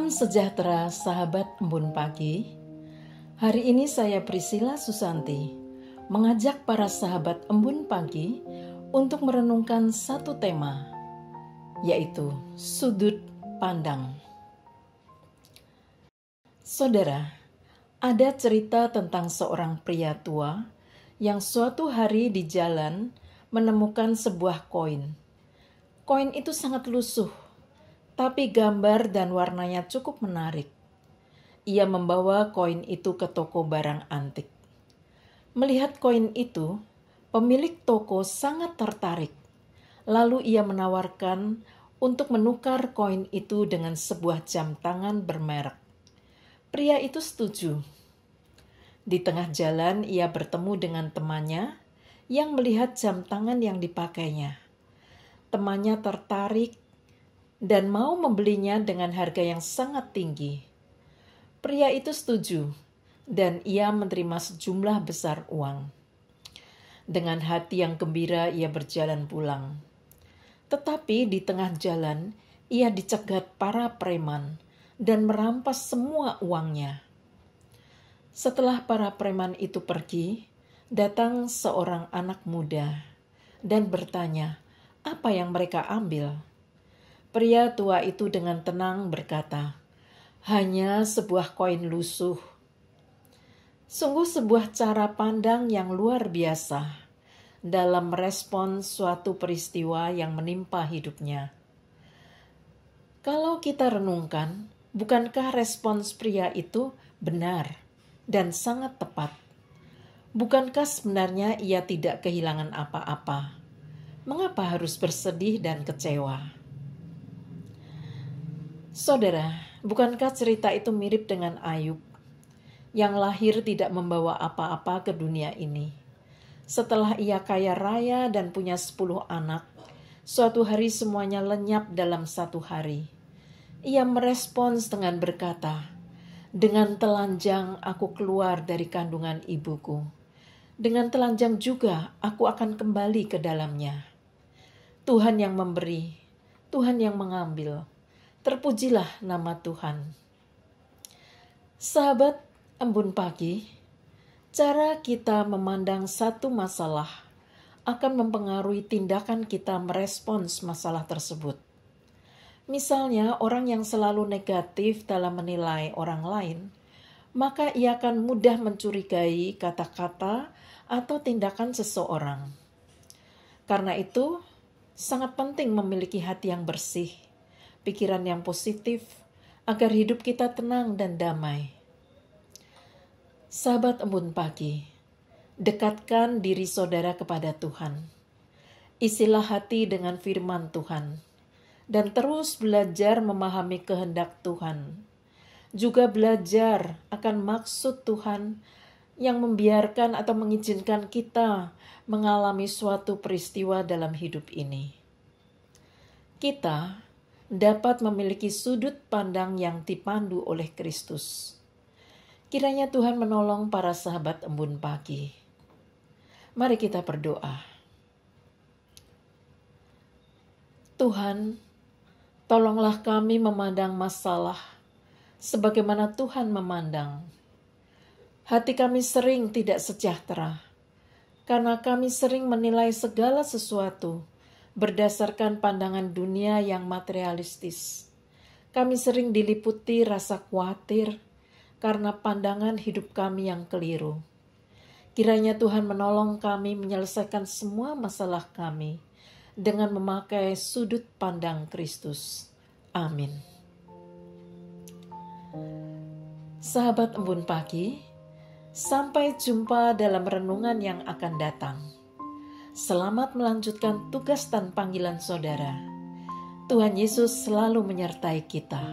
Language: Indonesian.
Salam sejahtera sahabat Embun Pagi. Hari ini saya Priscilla Susanti mengajak para sahabat Embun Pagi untuk merenungkan satu tema, yaitu sudut pandang. Saudara, ada cerita tentang seorang pria tua yang suatu hari di jalan menemukan sebuah koin. Koin itu sangat lusuh, tapi gambar dan warnanya cukup menarik. Ia membawa koin itu ke toko barang antik. Melihat koin itu, pemilik toko sangat tertarik. Lalu ia menawarkan untuk menukar koin itu dengan sebuah jam tangan bermerek. Pria itu setuju. Di tengah jalan ia bertemu dengan temannya yang melihat jam tangan yang dipakainya. Temannya tertarik dan mau membelinya dengan harga yang sangat tinggi. Pria itu setuju, dan ia menerima sejumlah besar uang. Dengan hati yang gembira ia berjalan pulang. Tetapi di tengah jalan, ia dicegat para preman dan merampas semua uangnya. Setelah para preman itu pergi, datang seorang anak muda dan bertanya, apa yang mereka ambil? Pria tua itu dengan tenang berkata, hanya sebuah koin lusuh. Sungguh sebuah cara pandang yang luar biasa dalam merespon suatu peristiwa yang menimpa hidupnya. Kalau kita renungkan, bukankah respons pria itu benar dan sangat tepat? Bukankah sebenarnya ia tidak kehilangan apa-apa? Mengapa harus bersedih dan kecewa? Saudara, bukankah cerita itu mirip dengan Ayub yang lahir tidak membawa apa-apa ke dunia ini? Setelah ia kaya raya dan punya 10 anak, suatu hari semuanya lenyap dalam satu hari. Ia merespons dengan berkata, dengan telanjang aku keluar dari kandungan ibuku. Dengan telanjang juga aku akan kembali ke dalamnya. Tuhan yang memberi, Tuhan yang mengambil. Terpujilah nama Tuhan. Sahabat Embun Pagi, cara kita memandang satu masalah akan mempengaruhi tindakan kita merespons masalah tersebut. Misalnya, orang yang selalu negatif dalam menilai orang lain, maka ia akan mudah mencurigai kata-kata atau tindakan seseorang. Karena itu, sangat penting memiliki hati yang bersih, pikiran yang positif, agar hidup kita tenang dan damai. Sahabat Embun Pagi, dekatkan diri saudara kepada Tuhan. Isilah hati dengan firman Tuhan, dan terus belajar memahami kehendak Tuhan. Juga belajar akan maksud Tuhan yang membiarkan atau mengizinkan kita mengalami suatu peristiwa dalam hidup ini. Kita dapat memiliki sudut pandang yang dipandu oleh Kristus. Kiranya Tuhan menolong para sahabat Embun Pagi. Mari kita berdoa. Tuhan, tolonglah kami memandang masalah sebagaimana Tuhan memandang. Hati kami sering tidak sejahtera, karena kami sering menilai segala sesuatu berdasarkan pandangan dunia yang materialistis. Kami sering diliputi rasa khawatir karena pandangan hidup kami yang keliru. Kiranya Tuhan menolong kami menyelesaikan semua masalah kami dengan memakai sudut pandang Kristus. Amin. Sahabat Embun Pagi, sampai jumpa dalam renungan yang akan datang. Selamat melanjutkan tugas dan panggilan saudara. Tuhan Yesus selalu menyertai kita.